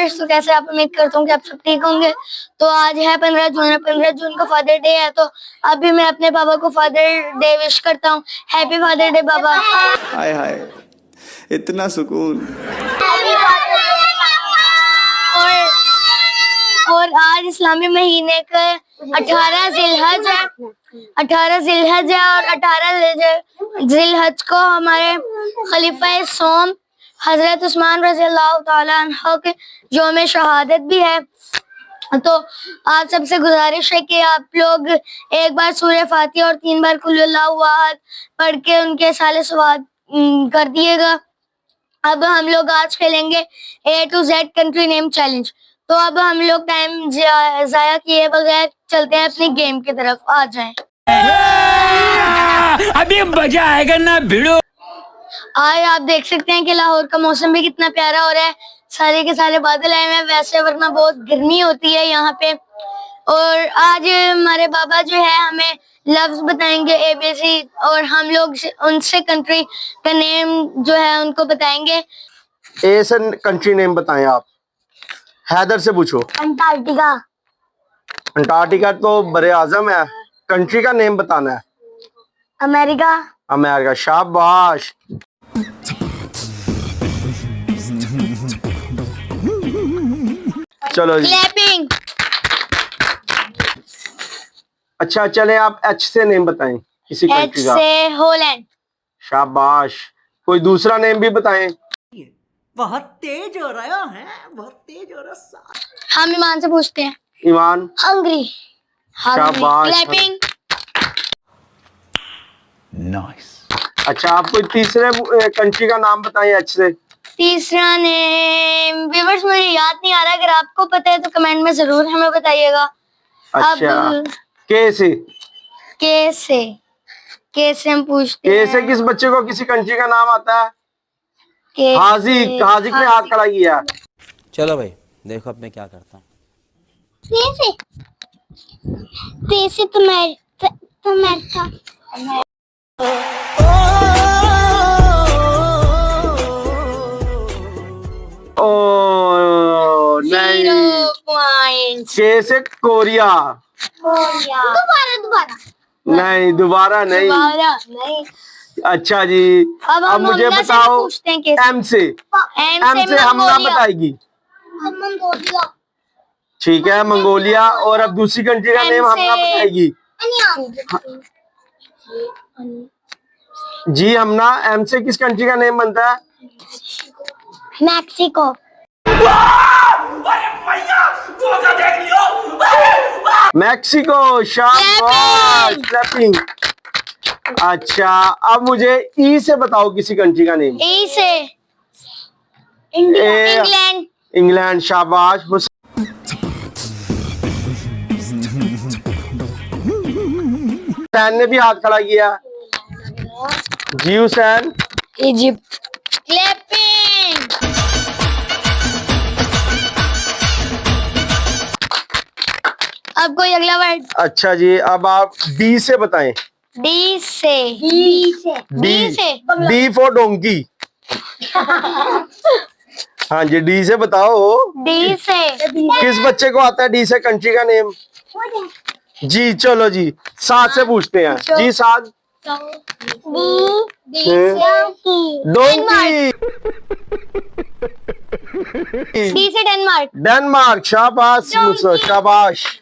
Viewers, तो कैसे आप उम्मीद करता हूँ कि आप सब ठीक होंगे। तो आज है 15 जून है, 15 जून को फादर डे है, तो अभी मैं अपने पापा को फादर डे विश करता हूँ। हैप्पी फादर डे पापा। हाय हाय, इतना सुकून। और आज इस्लामी महीने का 18 जिलहज है, 18 जिलहज है, और 18 जिलहज को हमारे खलीफा सोम हजरत उस्मान रज़ियल्लाहु ताला अन्हु के यौम शहादत भी है। तो आप सबसे गुजारिश है कि आप लोग एक बार सूरह फातिहा और 3 बार कुल हुवल्लाहु अहद पढ़ के उनके साले सवाब कर दिएगा। अब हम लोग आज खेलेंगे A to Z country name challenge. तो अब हम लोग टाइम जाया किए बगैर चलते हैं अपनी गेम की तरफ। आ जाएं। अभी मजा आएगा ना भिड़ो। आज आप देख सकते हैं कि लाहौर का मौसम भी कितना प्यारा हो रहा है, सारे के सारे बादल आए हुए हैं, वैसे वरना बहुत गर्मी होती है यहाँ पे। और आज हमारे बाबा जो है हमें लफ्ज बताएंगे ABC, और हम लोग उनसे कंट्री का नेम जो है उनको बताएंगे। ए से कंट्री नेम बताएं आप। हैदर से पूछो। अंटार्कटिका। अंटार्कटिका तो बरे आजम है, कंट्री का नेम बताना है। अमेरिका। अमेरिका, शाबाश। चलो जी। क्लैपिंग। अच्छा चले आप H से नेम बताएं किसी H कंट्री का। से हॉलैंड। शाबाश। कोई दूसरा नेम भी बताएं। बहुत तेज हो रहा है, बहुत तेज हो रहा है। हम ईमान से पूछते हैं। ईमान। हंगरी। शाबाश। क्लैपिंग। नाइस। अच्छा आप कोई तीसरे कंट्री का नाम बताएं H से। तीसरा नेम व्यूअर्स मुझे याद नहीं आ रहा, अगर आपको पता है तो कमेंट में जरूर हमें बताइएगा। अच्छा अब के से। के से हम पूछते के हैं। से किस बच्चे को किसी कंट्री का नाम आता है? के हाजिक। हाजिक ने हाथ खड़ा किया। चलो भाई देखो अब मैं क्या करता हूँ। ओ नहीं। 0 पॉइंट्स। के से कोरिया। दोबारा नहीं दोबारा नहीं। नहीं। अच्छा जी अब अब हम मुझे हमला से बताओ पूछते हैं कैसे। M से। M M से हमला मंगोलिया। बताएगी। ठीक है मंगोलिया। और अब दूसरी कंट्री का M नेम हमला से- बताएगी। जी हमना M से किस कंट्री का नेम बनता है? मैक्सिको। मैक्सिको। शाबाश। क्लैपिंग। अच्छा अब मुझे E से बताओ किसी कंट्री का नेम। E से इंग्लैंड। इंग्लैंड। शाबाश। हुसैन ने भी हाथ खड़ा किया। जी हुसैन। इजिप्ट। क्लैपिंग। अब कोई अगला वर्ड। अच्छा जी अब आप D से बताएं। डी से। D for donkey. हाँ जी D से बताओ। डी से। किस बच्चे को आता है D से कंट्री का नेम? जी चलो जी सात से पूछते हैं। जी सात। डोंकी। डी से डेनमार्क। डेनमार्क। शाबाश शाबाश।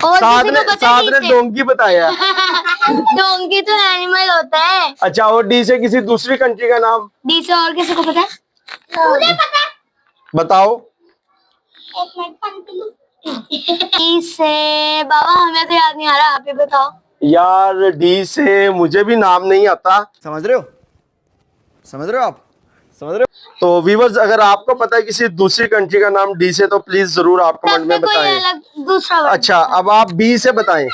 और सात किसी ने को पता है D से? डोंकी बताया। डोंकी तो एनिमल होता है। अच्छा और D से किसी दूसरी कंट्री का नाम डी से और किसी को पता है? मुझे पता है। बताओ। डी से बाबा हमें तो याद नहीं आ रहा, आप ही बताओ। यार D से मुझे भी नाम नहीं आता। समझ रहे हो आप? समझ रहे हो? तो व्यूअर्स अगर आपको पता है किसी दूसरी कंट्री का नाम D से तो प्लीज जरूर आप कमेंट में कोई बताएं। अलग दूसरा वर्ड। अच्छा अब आप B से बताएं।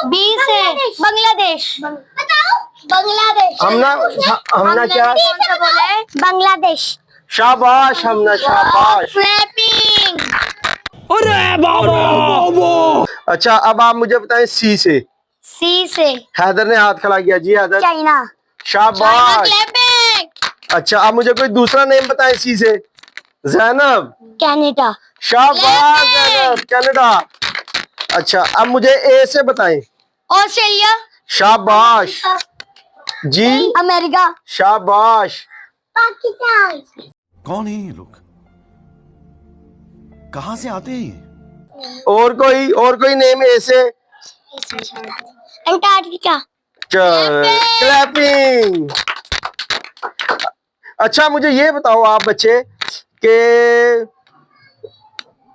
बी से बांग्लादेश। बांग्लादेश। हमना क्या? कौन सा बोला है? बांग्लादेश। शाबाश हमना शाबाश। क्लैपिंग। अच्छा अब आप मुझे बताएं C से। सी से हैदर ने हाथ खड़ा किया। जी हैदर। चाइना। शाबाश। क्लैपिंग। अच्छा, अब मुझे कोई दूसरा नेम बताएं सी से। जैनब। कनाडा। शाबाश जैनब, कनाडा। अच्छा, अब मुझे ए से बताएं। ऑस्ट्रेलिया। शाबाश जी, अमेरिका। शाबाश। पाकिस्तान। कौन है ये लोग? कहां से आते हैं ये? और कोई नेम ए से? अंटार्कटिका। क्लैपिंग। अच्छा, मुझे ये बताओ आप बच्चे कि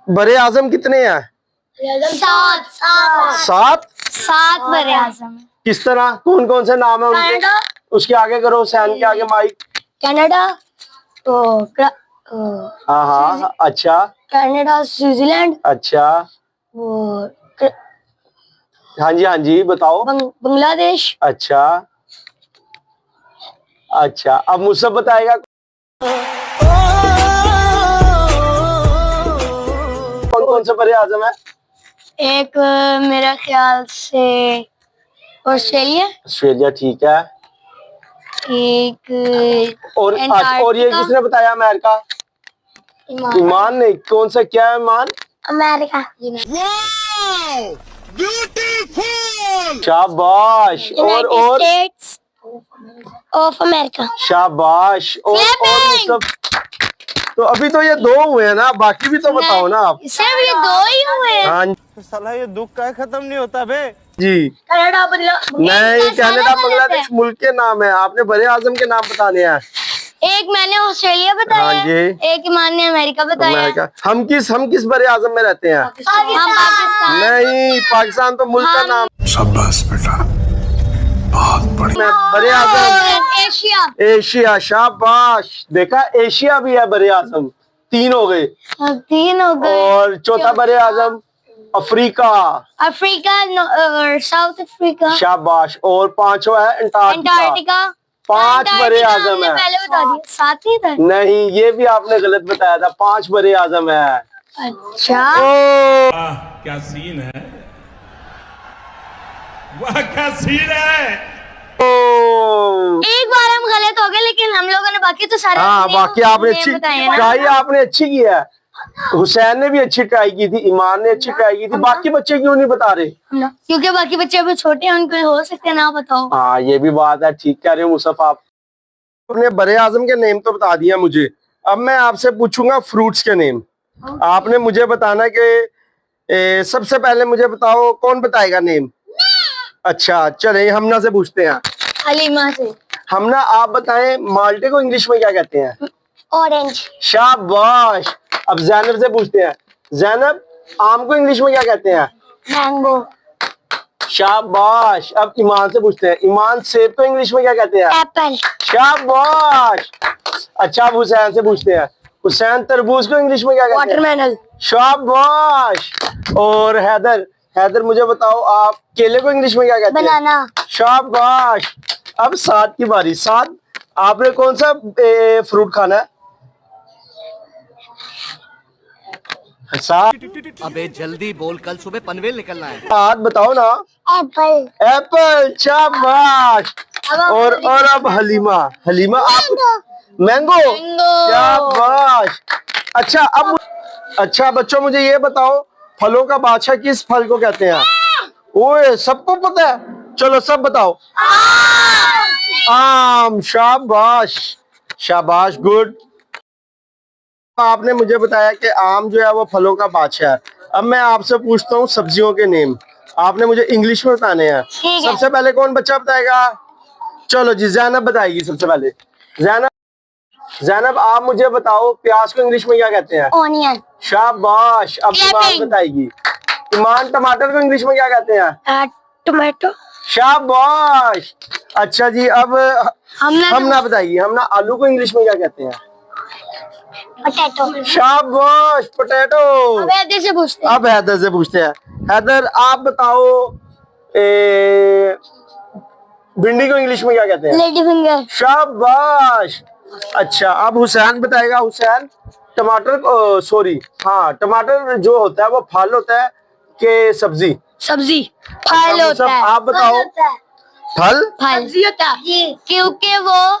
बड़े आजम कितने हैं? 7। 7 बड़े आजम। किस तरह, कौन कौन से नाम है उनके? कनाडा। उसके आगे करो, सैन के आगे माइक। कनाडा। हाँ हाँ, अच्छा कनाडा, स्विट्जरलैंड, अच्छा, वो हाँ जी बताओ। बांग्लादेश। अच्छा अच्छा, अब मुझसे बताएगा कौन कौन से बड़े आजम है? एक मेरा ख्याल से ऑस्ट्रेलिया। ऑस्ट्रेलिया, ठीक है। एक और ये किसने बताया? अमेरिका। ईमान ने, कौन सा, क्या है ईमान? अमेरिका। शाबाश। और स्टेट्स ऑफ अमेरिका। शाबाश। और मुस्तफ, तो अभी तो ये 2 हुए हैं ना, बाकी भी तो बताओ ना आप। सिर्फ ये 2 ही हुए हैं। हाँ साला ये दुख का खत्म नहीं होता बे। जी, कनाडा, नहीं, कनाडा बांग्लादेश मुल्क के नाम है, आपने बड़े आजम के नाम बताने हैं। एक मैंने ऑस्ट्रेलिया बताया, हाँ जी। एक ईमान ने अमेरिका बताया। अमेरिका। हम किस बड़े आजम में रहते हैं? हम पाकिस्तान। नहीं, पाकिस्तान तो मुल्क का नाम। शाबाश बेटा, बहुत बढ़िया। बड़े आजम एशिया। एशिया, शाबाश। देखा, एशिया भी है बड़े आजम। 3 हो गए। 3 हो गए। और चौथा बड़े आजम अफ्रीका। अफ्रीका और साउथ अफ्रीका। शाबाश। और 5वां है अंटार्कटिका। 5 बड़े आजम है। पहले बता दिया, 7 ही था। नहीं, ये भी आपने गलत बताया था, 5 बड़े आजम है। अच्छा, क्या सीन है, वाह क्या सीन है। एक बार हम गलत हो गए, लेकिन हम लोगों ने बाकी तो सारे हाँ, बाकी आपने अच्छी ट्राई, आपने अच्छी की है। हुसैन ने भी अच्छी ट्राई की थी, ईमान ने अच्छी ट्राई की थी, बाकी बच्चे क्यों नहीं बता रहे? क्योंकि बाकी बच्चे अभी छोटे हैं, उनको हो सकते हैं ना बताओ। हाँ, ये भी बात है, ठीक कह रहे हो मुसफ आप। आपने बड़े आजम के नेम तो बता दिया मुझे, अब मैं आपसे पूछूंगा फ्रूट्स के नेम। आपने मुझे बताना कि सबसे पहले मुझे बताओ, कौन बताएगा नेम? अच्छा, चले हमना से पूछते हैं। हलीमा से। हमना, आप बताएं माल्टे को इंग्लिश में क्या कहते हैं? ऑरेंज। शाबाश। अब जैनब से पूछते हैं। जैनब, आम को इंग्लिश में क्या कहते हैं? मैंगो। शाबाश। अब ईमान से पूछते हैं। ईमान, सेब को इंग्लिश में क्या कहते हैं? एप्पल। शाबाश। अच्छा, अब हुसैन से पूछते हैं। हुसैन, तरबूज को इंग्लिश में क्या कहते हैं? वाटरमेलन। शाबाश। और हैदर मुझे बताओ, आप केले को इंग्लिश में क्या कहते हैं? बनाना। शाबाश। अब साद की बारी। साद, आपने कौन सा फ्रूट खाना है? अबे जल्दी बोल, कल सुबह पनवेल निकलना है। साद बताओ ना। एप्पल। एप्पल, शाबाश। और अब हलीमा आप? मैंगो। शाबाश। अच्छा बच्चों, मुझे ये बताओ, फलों का बादशाह किस फल को कहते हैं? ओए, सबको पता है, चलो सब बताओ। आम। शाबाश शाबाश, गुड। आपने मुझे बताया कि आम जो है वो फलों का बादशाह है। अब मैं आपसे पूछता हूँ सब्जियों के नेम, आपने मुझे इंग्लिश में बताने हैं। सबसे पहले कौन बच्चा बताएगा? चलो जी, जैनब बताएगी सबसे पहले। जैनब, आप मुझे बताओ, प्याज को इंग्लिश में क्या कहते हैं? ऑनियन। शाबाश। अब ईमान बताएगी। ईमान, टमाटर को इंग्लिश में क्या कहते हैं? टोमेटो। शाबाश। अच्छा जी, अब हमना बताइए। हमना, आलू को इंग्लिश में क्या कहते हैं? पोटैटो। शाबाश, पोटैटो। अब हैदर से पूछते हैं। अब हैदर से पूछते हैं। हैदर, आप बताओ, भिंडी को इंग्लिश में क्या कहते हैं? Lady finger. शाबाश। अच्छा, अब हुसैन बताएगा। हुसैन, टमाटर, टमाटर जो होता है वो फल होता है कि सब्जी? फल होता है। आप बताओ। फल सब्जी होता है, क्योंकि वो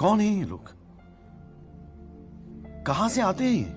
कौन है ये लोग? कहाँ से आते हैं ये?